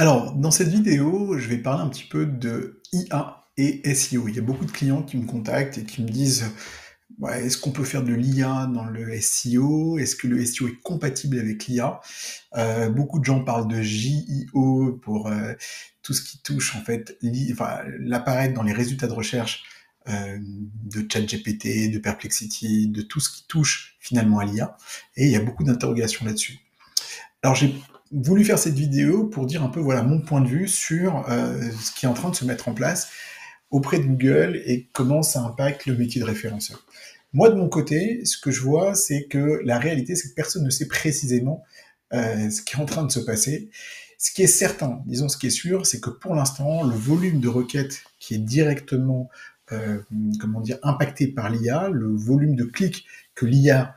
Alors, dans cette vidéo, je vais parler un petit peu de IA et SEO. Il y a beaucoup de clients qui me contactent et qui me disent ouais, est-ce qu'on peut faire de l'IA dans le SEO? Est-ce que le SEO est compatible avec l'IA? Beaucoup de gens parlent de JIO pour tout ce qui touche en fait l'apparaître dans les résultats de recherche de ChatGPT, de Perplexity, de tout ce qui touche finalement à l'IA. Et il y a beaucoup d'interrogations là-dessus. Alors j'ai voulu faire cette vidéo pour dire un peu voilà mon point de vue sur ce qui est en train de se mettre en place auprès de Google et comment ça impacte le métier de référenceur. Moi de mon côté, ce que je vois, c'est que la réalité, c'est que personne ne sait précisément ce qui est en train de se passer. Ce qui est certain, disons ce qui est sûr, c'est que pour l'instant, le volume de requêtes qui est directement impacté par l'IA, le volume de clics que l'IA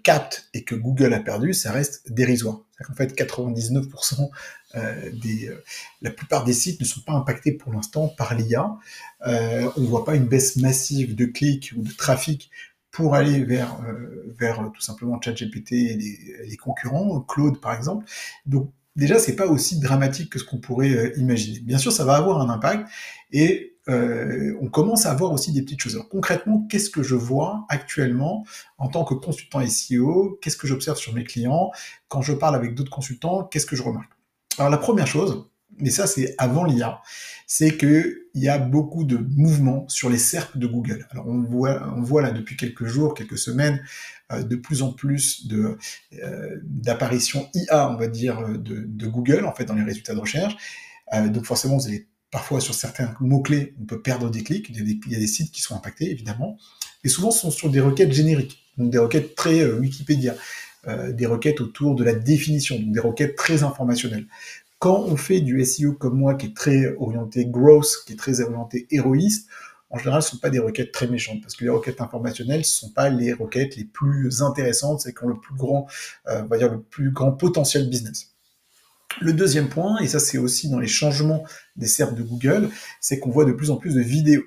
capte et que Google a perdu, ça reste dérisoire. En fait, 99% la plupart des sites ne sont pas impactés pour l'instant par l'IA. On ne voit pas une baisse massive de clics ou de trafic pour aller vers tout simplement ChatGPT et les concurrents, Claude par exemple. Donc déjà, c'est pas aussi dramatique que ce qu'on pourrait imaginer. Bien sûr, ça va avoir un impact et on commence à voir aussi des petites choses. Alors concrètement, qu'est-ce que je vois actuellement en tant que consultant SEO? Qu'est-ce que j'observe sur mes clients? Quand je parle avec d'autres consultants, qu'est-ce que je remarque? Alors la première chose, mais ça c'est avant l'IA, c'est qu'il y a beaucoup de mouvements sur les SERP de Google. Alors on voit là depuis quelques jours, quelques semaines, de plus en plus d'apparitions IA, on va dire, de Google en fait dans les résultats de recherche. Donc forcément, vous allez parfois sur certains mots-clés, on peut perdre des clics, il y a des sites qui sont impactés évidemment, et souvent ce sont sur des requêtes génériques, donc des requêtes très Wikipédia, des requêtes autour de la définition, donc des requêtes très informationnelles. Quand on fait du SEO comme moi, qui est très orienté growth, qui est très orienté héroïste, en général, ce ne sont pas des requêtes très méchantes, parce que les requêtes informationnelles, ce ne sont pas les requêtes les plus intéressantes, c'est qui ont le plus grand, on va dire le plus grand potentiel business. Le deuxième point, et ça c'est aussi dans les changements des SERP de Google, c'est qu'on voit de plus en plus de vidéos.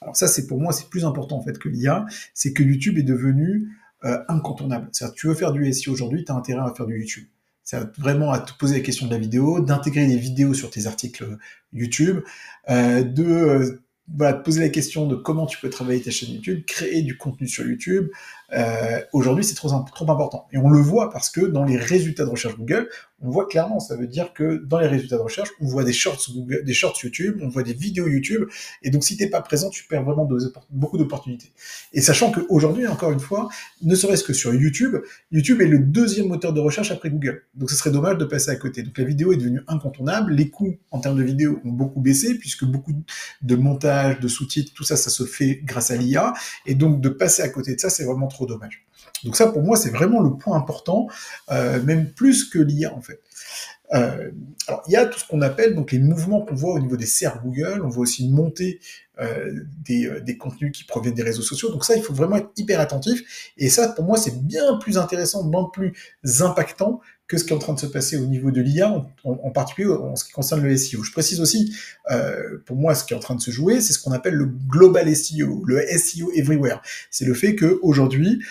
Alors ça, c'est pour moi, c'est plus important en fait que l'IA, c'est que YouTube est devenu incontournable. C'est-à-dire, tu veux faire du SEO aujourd'hui, tu as intérêt à faire du YouTube. C'est vraiment à te poser la question de la vidéo, d'intégrer des vidéos sur tes articles YouTube, te poser la question de comment tu peux travailler ta chaîne YouTube, créer du contenu sur YouTube. Aujourd'hui, c'est trop important. Et on le voit parce que dans les résultats de recherche Google, on voit clairement, ça veut dire que dans les résultats de recherche, on voit des shorts Google, des shorts YouTube, on voit des vidéos YouTube, et donc si t'es pas présent, tu perds vraiment beaucoup d'opportunités. Et sachant qu'aujourd'hui, encore une fois, ne serait-ce que sur YouTube, YouTube est le deuxième moteur de recherche après Google. Donc ce serait dommage de passer à côté. Donc la vidéo est devenue incontournable, les coûts en termes de vidéo ont beaucoup baissé, puisque beaucoup de montage, de sous-titres, tout ça, ça se fait grâce à l'IA, et donc de passer à côté de ça, c'est vraiment trop dommage. Donc ça, pour moi, c'est vraiment le point important, même plus que l'IA, en fait. Alors, il y a tout ce qu'on appelle donc les mouvements qu'on voit au niveau des SERP Google. On voit aussi une montée des contenus qui proviennent des réseaux sociaux. Donc ça, il faut vraiment être hyper attentif. Et ça, pour moi, c'est bien plus intéressant, bien plus impactant que ce qui est en train de se passer au niveau de l'IA, en particulier en ce qui concerne le SEO. Je précise aussi, pour moi, ce qui est en train de se jouer, c'est ce qu'on appelle le global SEO, le SEO everywhere. C'est le fait qu'aujourd'hui,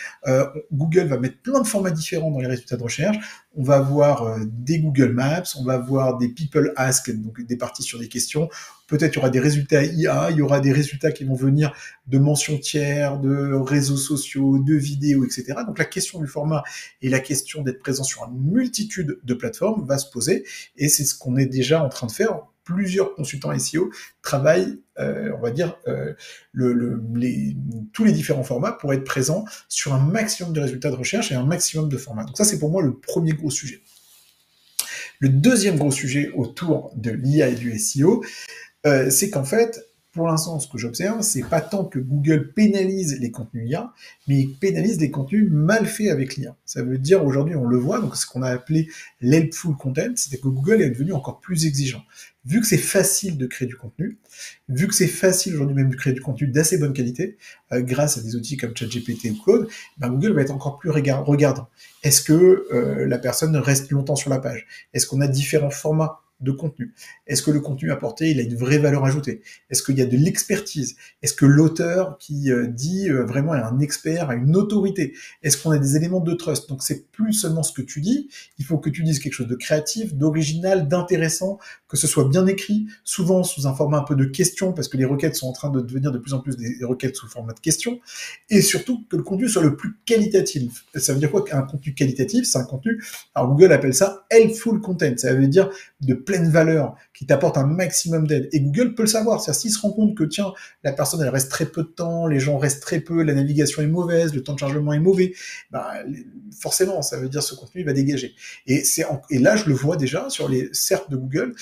Google va mettre plein de formats différents dans les résultats de recherche. On va avoir des Google Maps, on va avoir des People Ask, donc des parties sur des questions. Peut-être il y aura des résultats IA, il y aura des résultats qui vont venir de mentions tiers, de réseaux sociaux, de vidéos, etc. Donc la question du format et la question d'être présent sur une multitude de plateformes va se poser, et c'est ce qu'on est déjà en train de faire. Plusieurs consultants SEO travaillent, on va dire, tous les différents formats pour être présents sur un maximum de résultats de recherche et un maximum de formats. Donc ça, c'est pour moi le premier gros sujet. Le deuxième gros sujet autour de l'IA et du SEO, c'est qu'en fait, pour l'instant, ce que j'observe, c'est pas tant que Google pénalise les contenus IA, mais il pénalise les contenus mal faits avec l'IA. Ça veut dire, aujourd'hui, on le voit, donc ce qu'on a appelé l'helpful content, c'est que Google est devenu encore plus exigeant. Vu que c'est facile de créer du contenu, vu que c'est facile aujourd'hui même de créer du contenu d'assez bonne qualité, grâce à des outils comme ChatGPT ou Claude, ben Google va être encore plus regardant. Est-ce que la personne reste longtemps sur la page? Est-ce qu'on a différents formats de contenu. Est-ce que le contenu apporté, il a une vraie valeur ajoutée? Est-ce qu'il y a de l'expertise? Est-ce que l'auteur qui dit vraiment est un expert, a une autorité? Est-ce qu'on a des éléments de trust? Donc c'est plus seulement ce que tu dis, il faut que tu dises quelque chose de créatif, d'original, d'intéressant, que ce soit bien écrit, souvent sous un format un peu de questions, parce que les requêtes sont en train de devenir de plus en plus des requêtes sous format de questions, et surtout que le contenu soit le plus qualitatif. Ça veut dire quoi qu'un contenu qualitatif? C'est un contenu, alors Google appelle ça helpful content, ça veut dire de pleine valeur, qui t'apporte un maximum d'aide. Et Google peut le savoir, c'est-à-dire s'il se rend compte que tiens, la personne elle reste très peu de temps, les gens restent très peu, la navigation est mauvaise, le temps de chargement est mauvais, bah, forcément ça veut dire ce contenu il va dégager. Et là je le vois déjà sur les certes de Google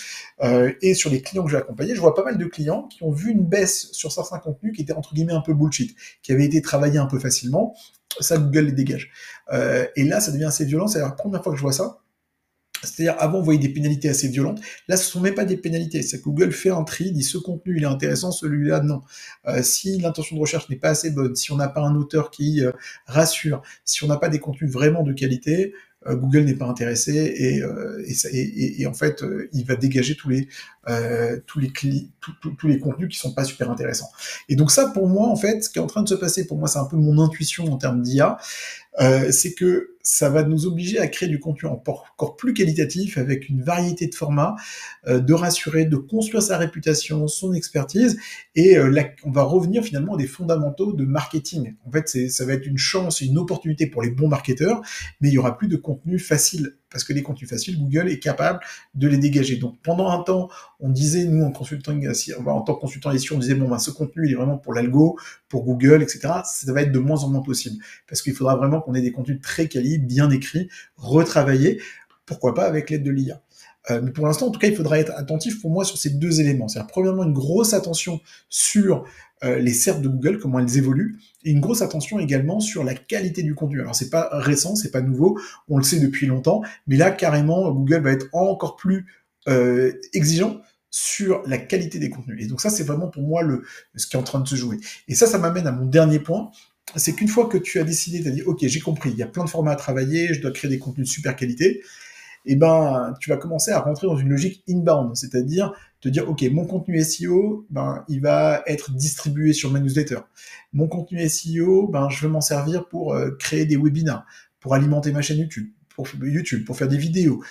et sur les clients que j'ai accompagnés, je vois pas mal de clients qui ont vu une baisse sur certains contenus qui étaient entre guillemets un peu bullshit, qui avaient été travaillés un peu facilement. Ça, Google les dégage. Et là, ça devient assez violent. C'est la première fois que je vois ça. C'est-à-dire, avant, on voyait des pénalités assez violentes. Là, ce ne sont même pas des pénalités. C'est que Google fait un tri, dit ce contenu, il est intéressant, celui-là, non. Si l'intention de recherche n'est pas assez bonne, si on n'a pas un auteur qui rassure, si on n'a pas des contenus vraiment de qualité, Google n'est pas intéressé et en fait, il va dégager tous les contenus qui sont pas super intéressants. Et donc ça, pour moi, en fait, ce qui est en train de se passer, pour moi, c'est un peu mon intuition en termes d'IA, c'est que ça va nous obliger à créer du contenu encore plus qualitatif, avec une variété de formats, de rassurer, de construire sa réputation, son expertise, et là, on va revenir finalement à des fondamentaux de marketing. En fait, ça va être une chance, une opportunité pour les bons marketeurs, mais il y aura plus de contenu facile, parce que les contenus faciles, Google est capable de les dégager. Donc pendant un temps, on disait, nous en tant que consultant ici, on disait bon ben ce contenu il est vraiment pour l'algo, pour Google, etc. Ça va être de moins en moins possible, parce qu'il faudra vraiment qu'on ait des contenus très quali, bien écrits, retravaillés, pourquoi pas avec l'aide de l'IA. Mais pour l'instant, en tout cas, il faudra être attentif pour moi sur ces deux éléments. C'est-à-dire, premièrement, une grosse attention sur les SERP de Google, comment elles évoluent, et une grosse attention également sur la qualité du contenu. Alors, c'est pas récent, c'est pas nouveau, on le sait depuis longtemps, mais là, carrément, Google va être encore plus exigeant sur la qualité des contenus. Et donc ça, c'est vraiment pour moi ce qui est en train de se jouer. Et ça m'amène à mon dernier point, c'est qu'une fois que tu as décidé, tu as dit, ok, j'ai compris, il y a plein de formats à travailler, je dois créer des contenus de super qualité, et ben, tu vas commencer à rentrer dans une logique inbound, c'est-à-dire te dire, ok, mon contenu SEO, ben, il va être distribué sur ma newsletter. Mon contenu SEO, ben, je vais m'en servir pour créer des webinars, pour alimenter ma chaîne YouTube, pour faire des vidéos,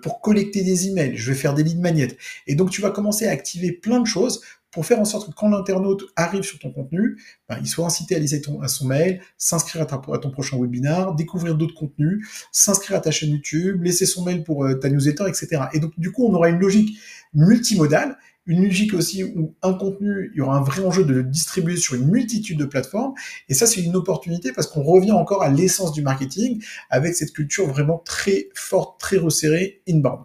pour collecter des emails, je vais faire des lead magnets. Et donc, tu vas commencer à activer plein de choses pour faire en sorte que quand l'internaute arrive sur ton contenu, ben, il soit incité à laisser à son mail, s'inscrire à ton prochain webinar, découvrir d'autres contenus, s'inscrire à ta chaîne YouTube, laisser son mail pour ta newsletter, etc. Et donc, du coup, on aura une logique multimodale, une logique aussi où un contenu, il y aura un vrai enjeu de le distribuer sur une multitude de plateformes. Et ça, c'est une opportunité parce qu'on revient encore à l'essence du marketing avec cette culture vraiment très forte, très resserrée, inbound.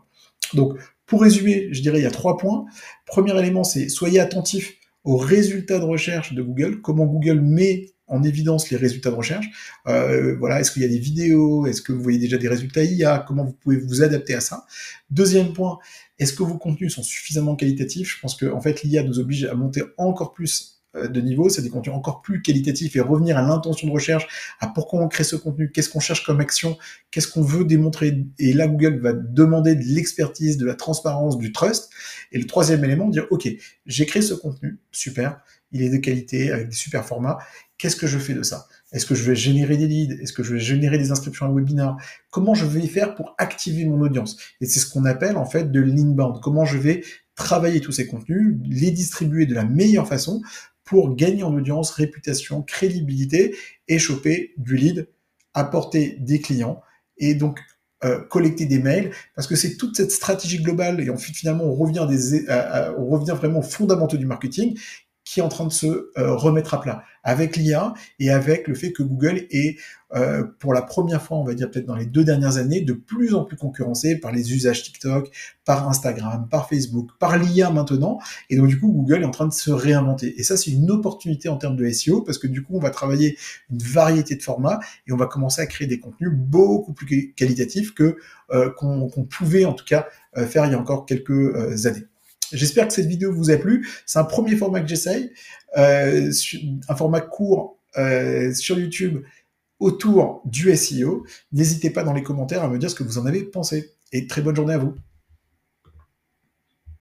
Donc, pour résumer, je dirais il y a 3 points. Premier élément, c'est soyez attentifs aux résultats de recherche de Google, comment Google met en évidence les résultats de recherche. Voilà, est-ce qu'il y a des vidéos, est-ce que vous voyez déjà des résultats IA, comment vous pouvez vous adapter à ça. Deuxième point, est-ce que vos contenus sont suffisamment qualitatifs? Je pense que en fait l'IA nous oblige à monter encore plus de niveau, c'est des contenus encore plus qualitatifs et revenir à l'intention de recherche, à pourquoi on crée ce contenu, qu'est-ce qu'on cherche comme action, qu'est-ce qu'on veut démontrer. Et là, Google va demander de l'expertise, de la transparence, du trust. Et le troisième élément, dire, OK, j'ai créé ce contenu, super, il est de qualité, avec des super formats, qu'est-ce que je fais de ça? Est-ce que je vais générer des leads? Est-ce que je vais générer des inscriptions à webinar? Comment je vais faire pour activer mon audience? Et c'est ce qu'on appelle en fait de l'inbound. Comment je vais travailler tous ces contenus, les distribuer de la meilleure façon pour gagner en audience, réputation, crédibilité et choper du lead, apporter des clients et donc collecter des mails, parce que c'est toute cette stratégie globale et ensuite finalement on revient vraiment aux fondamentaux du marketing qui est en train de se remettre à plat avec l'IA et avec le fait que Google est, pour la première fois, on va dire peut-être dans les 2 dernières années, de plus en plus concurrencé par les usages TikTok, par Instagram, par Facebook, par l'IA maintenant. Et donc du coup, Google est en train de se réinventer. Et ça, c'est une opportunité en termes de SEO parce que du coup, on va travailler une variété de formats et on va commencer à créer des contenus beaucoup plus qualitatifs que qu'on pouvait en tout cas faire il y a encore quelques années. J'espère que cette vidéo vous a plu. C'est un premier format que j'essaye, un format court sur YouTube autour du SEO. N'hésitez pas dans les commentaires à me dire ce que vous en avez pensé. Et très bonne journée à vous.